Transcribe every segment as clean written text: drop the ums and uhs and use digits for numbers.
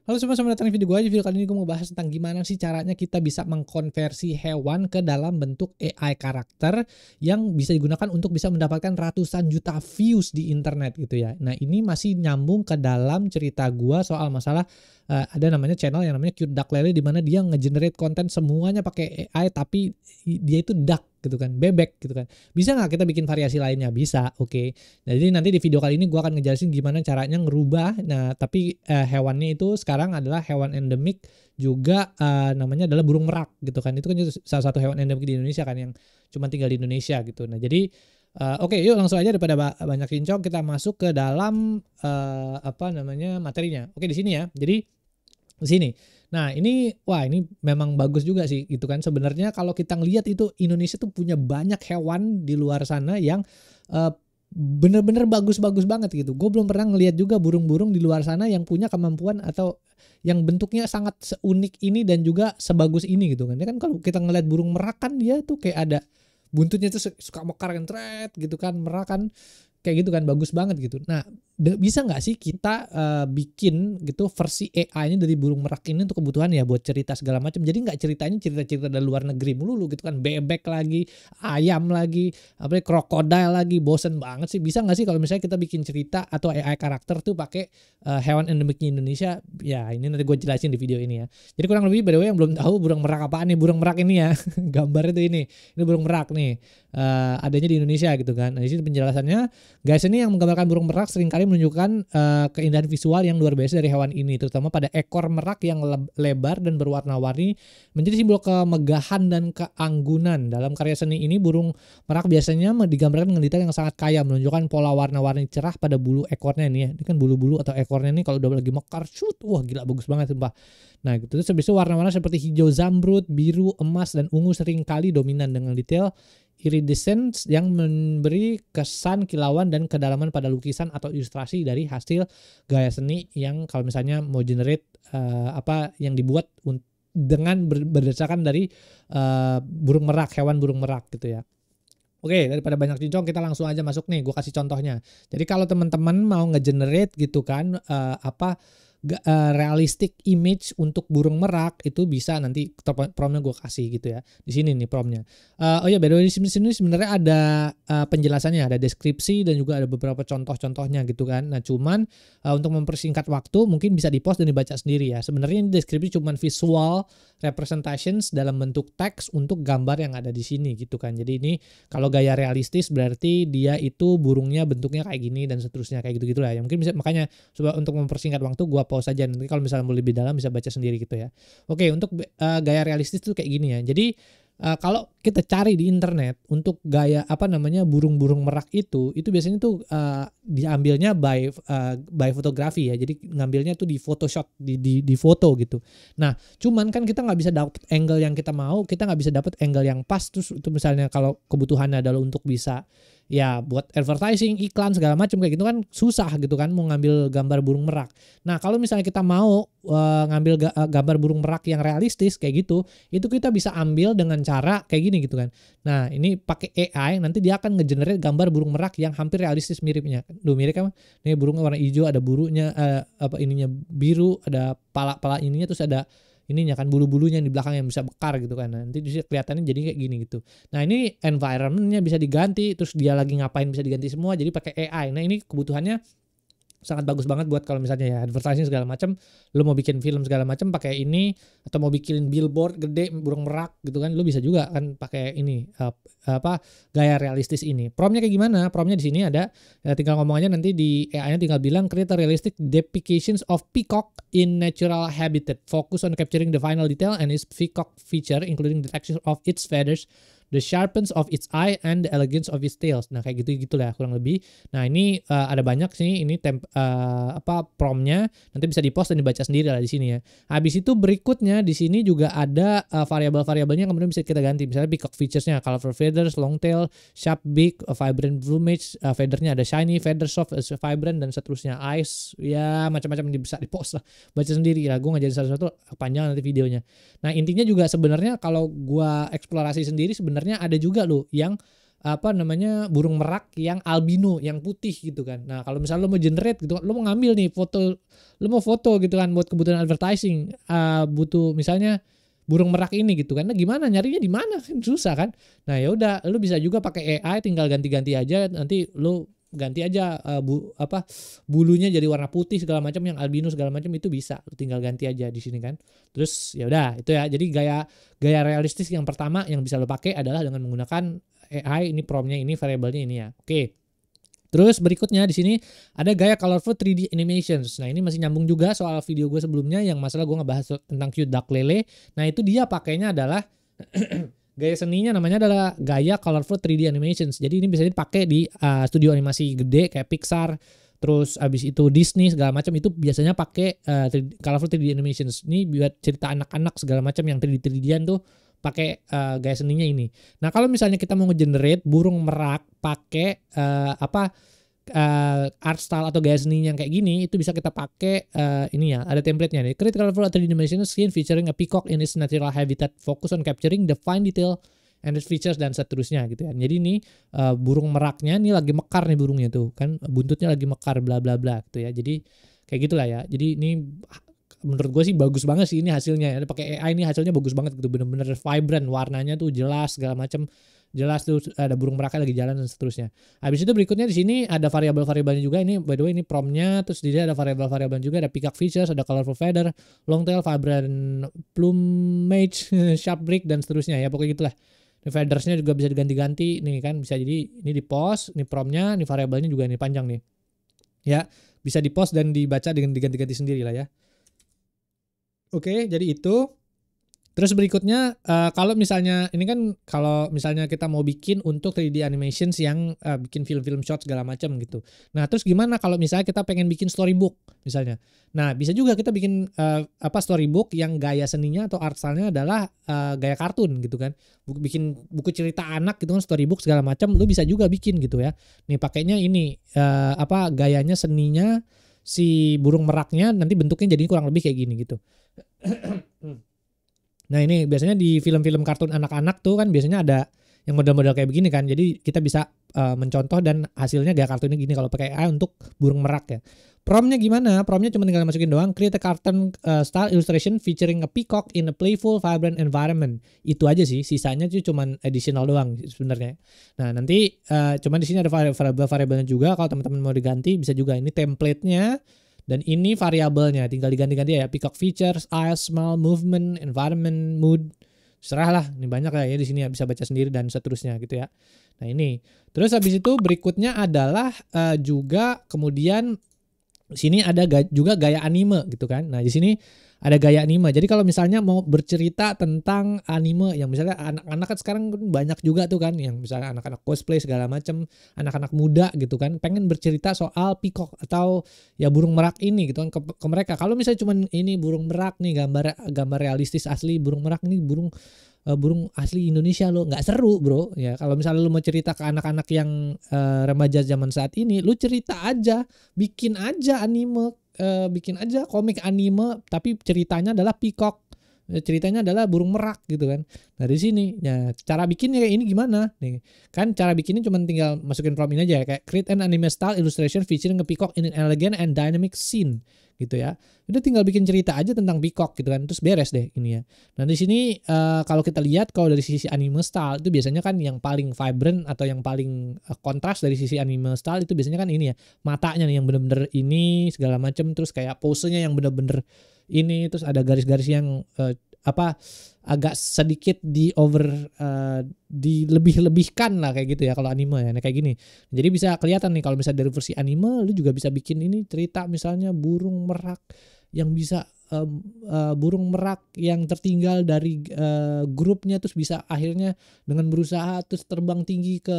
Halo semua, selamat datang di video gue aja. Video kali ini gue mau bahas tentang gimana sih caranya kita bisa mengkonversi hewan ke dalam bentuk AI karakter yang bisa digunakan untuk bisa mendapatkan ratusan juta views di internet gitu ya. Nah ini masih nyambung ke dalam cerita gue soal masalah ada namanya channel yang namanya Cute Duck Lele, di mana dia nge-generate konten semuanya pakai AI tapi dia itu duck gitu kan, bebek gitu kan. Bisa nggak kita bikin variasi lainnya? Bisa, oke. Jadi nanti di video kali ini gue akan ngejelasin gimana caranya ngerubah. Nah tapi hewannya itu sekarang adalah hewan endemik juga, namanya adalah burung merak gitu kan. Itu kan salah satu hewan endemik di Indonesia kan, yang cuma tinggal di Indonesia gitu. Nah jadi oke, yuk langsung aja daripada banyak cincong kita masuk ke dalam apa namanya materinya. Oke, di sini ya. Jadi di sini. Nah ini, wah ini memang bagus juga sih gitu kan. Sebenarnya kalau kita ngelihat itu Indonesia tuh punya banyak hewan di luar sana yang bener-bener bagus-bagus banget gitu. Gue belum pernah ngelihat juga burung-burung di luar sana yang punya kemampuan atau yang bentuknya sangat seunik ini dan juga sebagus ini gitu kan. Ya kan kalau kita ngelihat burung merak kan dia tuh kayak ada buntutnya tuh suka mekar kan, tret gitu kan, merak kan kayak gitu kan, bagus banget gitu. Nah bisa nggak sih kita bikin gitu versi AI-nya dari burung merak ini untuk kebutuhan ya buat cerita segala macam. Jadi nggak ceritanya cerita-cerita dari luar negeri melulu gitu kan, bebek lagi, ayam lagi, apa krokodil lagi, bosen banget sih. Bisa nggak sih kalau misalnya kita bikin cerita atau AI karakter tuh pakai hewan endemiknya Indonesia? Ya ini nanti gue jelasin di video ini ya. Jadi kurang lebih, by the way yang belum tahu burung merak apaan nih, burung merak ini ya gambarnya tuh ini burung merak nih, adanya di Indonesia gitu kan. Nah di sini penjelasannya, guys, ini yang menggambarkan burung merak seringkali menunjukkan keindahan visual yang luar biasa dari hewan ini, terutama pada ekor merak yang lebar dan berwarna-warni menjadi simbol kemegahan dan keanggunan. Dalam karya seni ini burung merak biasanya digambarkan dengan detail yang sangat kaya, menunjukkan pola warna-warni cerah pada bulu ekornya nih ya. Ini kan bulu-bulu atau ekornya nih kalau udah lagi mekar, shoot, wah gila bagus banget sumpah. Nah gitu, terus habis itu warna-warna seperti hijau zamrud, biru, emas, dan ungu seringkali dominan dengan detail iridescent yang memberi kesan kilauan dan kedalaman pada lukisan atau ilustrasi dari hasil gaya seni yang kalau misalnya mau generate apa yang dibuat dengan berdasarkan dari burung merak, hewan burung merak gitu ya. Oke, daripada banyak cincong kita langsung aja masuk nih, gue kasih contohnya. Jadi kalau teman-teman mau nge-generate gitu kan apa realistic image untuk burung merak, itu bisa nanti promnya gue kasih gitu ya. Di sini nih promnya. Oh ya, by the way di sini sebenarnya ada penjelasannya, ada deskripsi dan juga ada beberapa contoh-contohnya gitu kan. Nah cuman untuk mempersingkat waktu mungkin bisa di-post dan dibaca sendiri ya. Sebenarnya ini deskripsi cuman visual representations dalam bentuk teks untuk gambar yang ada di sini gitu kan. Jadi ini kalau gaya realistis berarti dia itu burungnya bentuknya kayak gini dan seterusnya kayak gitu-gitu lah ya. Mungkin bisa, makanya coba untuk mempersingkat waktu gua pause aja, nanti kalau misalnya mau lebih dalam bisa baca sendiri gitu ya. Oke, untuk gaya realistis tuh kayak gini ya. Jadi kalau kita cari di internet untuk gaya apa namanya burung-burung merak itu biasanya tuh diambilnya by fotografi ya. Jadi ngambilnya tuh di Photoshop, di foto gitu. Nah, cuman kan kita nggak bisa dapet angle yang kita mau, kita nggak bisa dapet angle yang pas. Terus itu misalnya kalau kebutuhannya adalah untuk bisa ya buat advertising, iklan segala macam kayak gitu kan susah gitu kan mau ngambil gambar burung merak. Nah, kalau misalnya kita mau ngambil gambar burung merak yang realistis kayak gitu, itu kita bisa ambil dengan cara kayak gini gitu kan. Nah, ini pakai AI nanti dia akan ngegenerate gambar burung merak yang hampir realistis miripnya. Duh, mirip kan? Nih burungnya warna hijau, ada burunya apa ininya biru, ada pala-pala ininya, terus ada ininya kan bulu-bulunya di belakang yang bisa bekar gitu kan. Nanti bisa kelihatannya jadi kayak gini gitu. Nah ini environmentnya bisa diganti, terus dia lagi ngapain bisa diganti semua jadi pakai AI. Nah ini kebutuhannya sangat bagus banget buat kalau misalnya ya advertising segala macam, lo mau bikin film segala macam pakai ini, atau mau bikin billboard gede burung merak gitu kan, lo bisa juga kan pakai ini apa gaya realistis ini. Promnya kayak gimana? Promnya di sini ada, ya tinggal ngomong aja nanti di AI-nya, tinggal bilang create a realistic depictions of peacock in natural habitat, focus on capturing the final detail and its peacock feature including the texture of its feathers, the sharpness of its eye, and the elegance of its tails. Nah kayak gitu lah kurang lebih. Nah ini ada banyak sih ini apa promnya, nanti bisa di-post dan dibaca sendiri lah di sini ya. Habis itu berikutnya di sini juga ada variabel-variabelnya yang kemudian bisa kita ganti. Misalnya peacock featuresnya, colorful feathers, long tail, sharp beak, vibrant plumage, feathernya ada shiny, feather soft, vibrant, dan seterusnya. Eyes, ya macam-macam bisa di-post lah. Baca sendiri lah, gue ngajarin satu-satu panjang nanti videonya. Nah intinya juga sebenarnya kalau gue eksplorasi sendiri sebenarnya ada juga loh yang apa namanya, burung merak yang albino, yang putih gitu kan. Nah, kalau misalnya lo mau generate gitu, lo mau ngambil nih foto, lo mau foto gitu kan buat kebutuhan advertising, butuh misalnya burung merak ini gitu kan. Nah, gimana nyarinya di mana? Kan susah kan. Nah, ya udah, lo bisa juga pakai AI, tinggal ganti-ganti aja, nanti lo ganti aja bulunya jadi warna putih segala macam, yang albino segala macam itu bisa. Lo tinggal ganti aja di sini kan. Terus ya udah itu ya. Jadi gaya realistis yang pertama yang bisa lo pakai adalah dengan menggunakan AI. Ini promnya, ini variabelnya ini ya. Oke. Terus berikutnya di sini ada gaya colorful 3D animations. Nah, ini masih nyambung juga soal video gue sebelumnya yang masalah gue ngebahas tentang cute duck lele. Nah, itu dia pakainya adalah gaya seninya namanya adalah gaya colorful 3D animations. Jadi ini bisa dipakai di studio animasi gede kayak Pixar, terus abis itu Disney segala macam, itu biasanya pakai colorful 3D animations. Ini buat cerita anak-anak segala macam yang 3D-3D-an tuh pakai gaya seninya ini. Nah, kalau misalnya kita mau nge-generate burung merak pakai art style atau gaya seninya yang kayak gini, itu bisa kita pakai ini ya, ada template-nya nih. Create colorful 3D scene featuring a peacock in its natural habitat, focus on capturing the fine detail and its features dan seterusnya gitu ya. Jadi ini burung meraknya nih lagi mekar nih burungnya tuh kan, buntutnya lagi mekar bla bla bla gitu ya. Jadi kayak gitulah ya. Jadi ini menurut gue sih bagus banget sih ini hasilnya ya. Pakai AI ini hasilnya bagus banget gitu, bener-bener vibrant, warnanya tuh jelas segala macam. Jelas tuh ada burung meraknya lagi jalan dan seterusnya. Habis itu berikutnya di sini ada variabel-variabelnya juga. Ini by the way ini promnya, terus di sini ada variabel-variabel juga, ada peacock features, ada colorful feather, long tail, vibrant plumage, sharp break dan seterusnya ya. Pokoknya gitulah. Ini feathersnya juga bisa diganti-ganti nih kan, bisa jadi ini di post, ini promnya, ini variabelnya juga ini panjang nih. Ya, bisa di post dan dibaca dengan diganti-ganti sendiri lah ya. Oke, jadi itu. Terus berikutnya kalau misalnya ini kan, kalau misalnya kita mau bikin untuk 3D animations yang bikin film-film short segala macam gitu. Nah, terus gimana kalau misalnya kita pengen bikin storybook misalnya. Nah, bisa juga kita bikin storybook yang gaya seninya atau art style-nya adalah gaya kartun gitu kan. Bikin buku cerita anak gitu kan, storybook segala macam, lu bisa juga bikin gitu ya. Nih pakainya ini gayanya seninya si burung meraknya nanti bentuknya jadi kurang lebih kayak gini gitu. Nah, ini biasanya di film-film kartun anak-anak tuh kan biasanya ada yang model-model kayak begini kan. Jadi kita bisa mencontoh dan hasilnya gaya kartunnya gini kalau pakai AI untuk burung merak ya. Promnya gimana? Promnya cuma tinggal masukin doang. Create a cartoon style illustration featuring a peacock in a playful, vibrant environment. Itu aja sih. Sisanya tuh cuma additional doang sebenarnya. Nah, nanti cuma di sini ada variabel-variabelnya juga. Kalau teman-teman mau diganti bisa juga. Ini template-nya. Dan ini variabelnya, tinggal diganti-ganti ya. Peacock features, eyes, smell, movement, environment, mood. Serah lah, ini banyak lah ya di sini ya, bisa baca sendiri dan seterusnya gitu ya. Nah, ini. Terus habis itu berikutnya adalah juga kemudian sini ada juga gaya anime gitu kan. Nah, di sini ada gaya anime. Jadi kalau misalnya mau bercerita tentang anime yang misalnya anak-anak kan sekarang banyak juga tuh kan, yang misalnya anak-anak cosplay segala macam, anak-anak muda gitu kan, pengen bercerita soal peacock atau ya burung merak ini gitu kan ke mereka. Kalau misalnya cuman ini burung merak nih, gambar realistis asli burung merak nih, burung asli Indonesia lo, nggak seru bro ya. Kalau misalnya lo mau cerita ke anak-anak yang remaja zaman saat ini, lo cerita aja, bikin aja anime, bikin aja komik anime tapi ceritanya adalah peacock, ceritanya adalah burung merak gitu kan. Nah, di sini ya cara bikinnya kayak ini gimana nih kan, cara bikinnya cuma tinggal masukin prompt ini aja kayak create an anime style illustration featuring a peacock in an elegant and dynamic scene gitu ya. Udah tinggal bikin cerita aja tentang peacock gitu kan, terus beres deh ini ya. Nah, di sini kalau kita lihat kalau dari sisi anime style itu biasanya kan yang paling vibrant atau yang paling kontras dari sisi anime style itu biasanya kan ini ya, matanya nih yang bener-bener ini segala macam, terus kayak posenya yang bener-bener ini, terus ada garis-garis yang agak sedikit dilebih-lebihkan lah kayak gitu ya kalau anime ya. Nah, kayak gini. Jadi bisa kelihatan nih kalau misalnya dari versi anime lu juga bisa bikin ini cerita misalnya burung merak yang bisa burung merak yang tertinggal dari grupnya, terus bisa akhirnya dengan berusaha terus terbang tinggi ke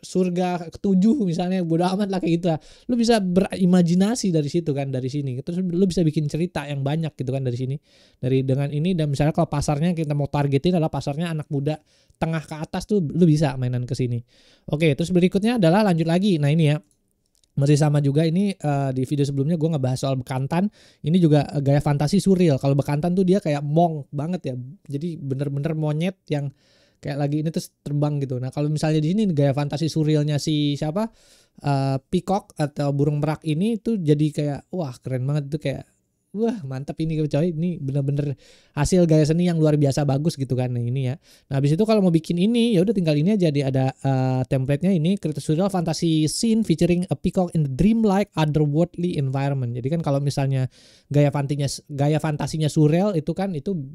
surga ketujuh misalnya, bodo amat lah kayak gitu lah. Lu bisa berimajinasi dari situ kan, dari sini. Terus lu bisa bikin cerita yang banyak gitu kan dari sini. Dengan ini, dan misalnya kalau pasarnya kita mau targetin adalah pasarnya anak muda tengah ke atas tuh, lu bisa mainan ke sini. Oke, terus berikutnya adalah lanjut lagi. Nah, ini ya. Masih sama juga ini di video sebelumnya gue ngebahas soal bekantan. Ini juga gaya fantasi surreal. Kalau bekantan tuh dia kayak monk banget ya. Jadi bener-bener monyet yang kayak lagi ini terus terbang gitu. Nah kalau misalnya di sini gaya fantasi surrealnya si siapa peacock atau burung merak ini tuh jadi kayak wah keren banget tuh, kayak wah mantap ini coy, ini bener-bener hasil gaya seni yang luar biasa bagus gitu kan. Nah ini ya. Nah habis itu kalau mau bikin ini ya udah tinggal ini aja, ada template-nya ini, create a surreal fantasy scene featuring a peacock in the dreamlike otherworldly environment. Jadi kan kalau misalnya gaya fantasinya surreal itu kan itu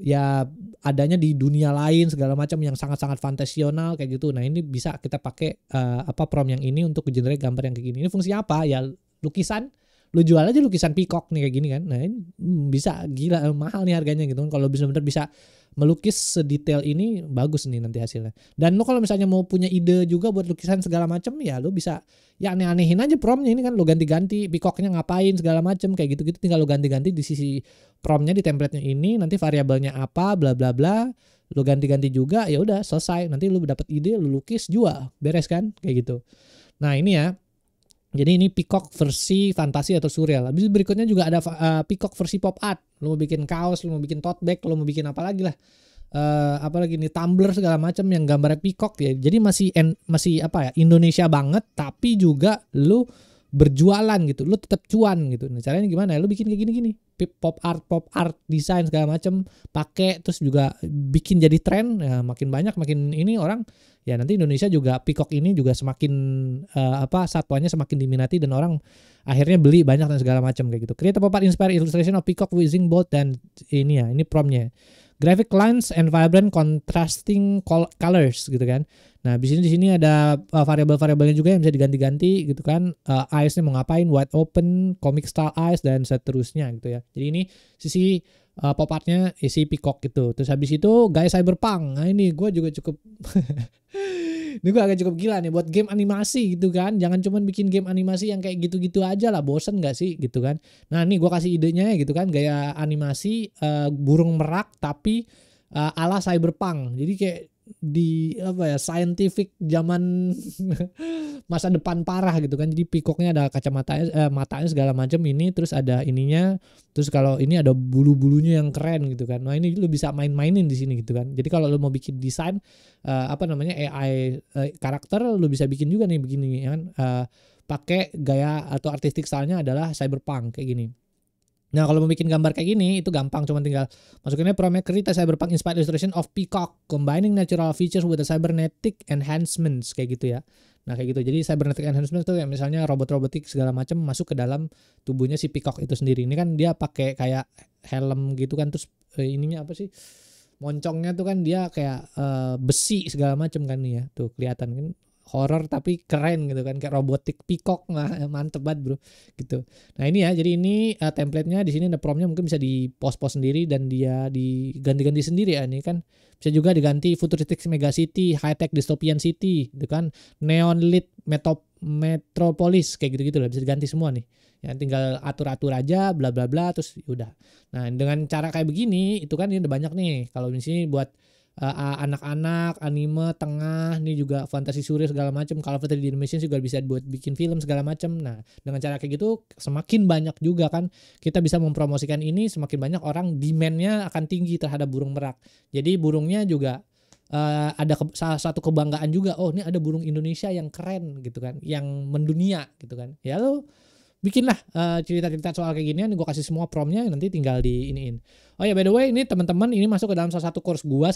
ya adanya di dunia lain segala macam yang sangat-sangat fantasional kayak gitu. Nah ini bisa kita pakai prompt yang ini untuk generate gambar yang kayak gini. Ini fungsi apa ya, lukisan. Lu jual aja lukisan peacock nih kayak gini kan. Nah ini bisa, gila mahal nih harganya gitu kan. Kalau bener-bener bisa melukis sedetail ini bagus nih nanti hasilnya. Dan lu kalau misalnya mau punya ide juga buat lukisan segala macam ya lu bisa ya aneh-anehin aja promptnya ini kan, lu ganti-ganti peacocknya ngapain segala macam kayak gitu-gitu, tinggal lu ganti-ganti di sisi promptnya di template-nya ini, nanti variabelnya apa bla bla bla lu ganti-ganti juga, ya udah selesai. Nanti lu dapat ide, lu lukis, jual, beres kan kayak gitu. Nah ini ya. Jadi ini peacock versi fantasi atau surreal. Habis berikutnya juga ada peacock versi pop art. Lu mau bikin kaos, lu mau bikin tote bag, lu mau bikin apa lagi lah. Apalagi nih tumbler segala macam yang gambarnya peacock ya. Jadi masih apa ya, Indonesia banget tapi juga lu berjualan gitu. Lu tetap cuan gitu. Nah, caranya gimana? Lu bikin kayak gini-gini. Pop art desain segala macam, pakai terus juga bikin jadi tren. Ya, makin banyak makin ini orang ya, nanti Indonesia juga peacock ini juga semakin satwanya semakin diminati dan orang akhirnya beli banyak dan segala macam kayak gitu. Create a pop art inspired illustration of peacock using bold dan ini ya, ini promptnya. Graphic lines and vibrant contrasting colors gitu kan. Nah, di sini ada variabel-variabelnya juga yang bisa diganti-ganti gitu kan. Eyes-nya mau ngapain, wide open, comic style eyes dan seterusnya gitu ya. Jadi ini sisi pop art-nya isi peacock gitu. Terus habis itu gaya cyberpunk. Nah, ini gue juga cukup ini gue agak cukup gila nih buat game animasi gitu kan. Jangan cuman bikin game animasi yang kayak gitu-gitu aja lah, bosen gak sih gitu kan. Nah nih gue kasih idenya gitu kan, gaya animasi burung merak tapi ala cyberpunk. Jadi kayak di scientific zaman masa depan parah gitu kan. Jadi peacocknya ada kacamatanya, matanya segala macam ini, terus ada ininya, terus kalau ini ada bulu-bulunya yang keren gitu kan. Nah ini lu bisa main-mainin di sini gitu kan. Jadi kalau lu mau bikin desain AI karakter, lu bisa bikin juga nih begini ya kan. Pakai gaya atau artistic stylenya adalah cyberpunk kayak gini. Nah kalau mau bikin gambar kayak gini itu gampang, cuma tinggal masukinnya prompt create a cyberpunk inspired illustration of peacock combining natural features with a cybernetic enhancements kayak gitu ya. Nah kayak gitu, jadi cybernetic enhancements tuh ya misalnya robotik segala macam masuk ke dalam tubuhnya si peacock itu sendiri. Ini kan dia pakai kayak helm gitu kan, terus ininya apa sih, moncongnya tuh kan dia kayak besi segala macam kan nih ya, tuh kelihatan kan horror tapi keren gitu kan, kayak robotik peacock. Mantep banget bro gitu. Nah ini ya, jadi ini template-nya di sini ada promptnya, mungkin bisa di post dari dan dia diganti-ganti sendiri ya. Ini kan bisa juga diganti futuristic mega city, high tech dystopian city gitu kan, neon lit metropolis kayak gitu-gitu lah, bisa diganti semua nih. Ya tinggal atur-atur aja bla bla bla terus udah. Nah dengan cara kayak begini itu kan ini udah banyak nih. Kalau di sini buat anak-anak, anime, tengah, ini juga fantasi surreal segala macam, kalau 3D animation juga bisa buat bikin film segala macam. Nah, dengan cara kayak gitu semakin banyak juga kan kita bisa mempromosikan ini, semakin banyak orang demand-nya akan tinggi terhadap burung merak. Jadi burungnya juga ada salah satu kebanggaan juga. Oh, ini ada burung Indonesia yang keren gitu kan, yang mendunia gitu kan. Ya lo bikinlah cerita-cerita soal kayak ginian, gue kasih semua promptnya, nanti tinggal di iniin. Oh ya by the way, ini teman-teman ini masuk ke dalam salah satu course gue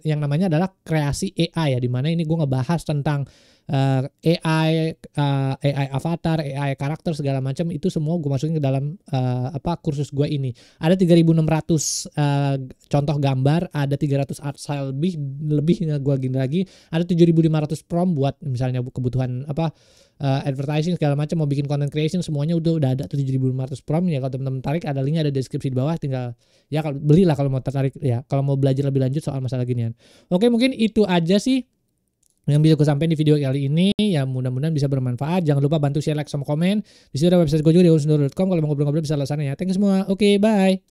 yang namanya adalah kreasi AI ya, dimana ini gue ngebahas tentang AI avatar, AI karakter segala macam, itu semua gue masukin ke dalam kursus gue ini. Ada 3.600 contoh gambar, ada 300 art style lebih gue gini lagi, ada 7.500 prompt buat misalnya kebutuhan advertising segala macam, mau bikin content creation, semuanya udah ada 7.500 prompt ya. Kalau teman-teman tarik ada linknya, ada deskripsi di bawah, tinggal ya kalau belilah kalau mau tertarik ya, kalau mau belajar lebih lanjut soal masalah ginian. Oke, mungkin itu aja sih yang bisa gue sampaikan di video kali ini ya, mudah-mudahan bisa bermanfaat. Jangan lupa bantu share, like, sama komen. Di situ ada website gue juga di unsur.com, kalau mau ngobrol-ngobrol bisa lihat sana ya. Thank you semua. Oke, bye.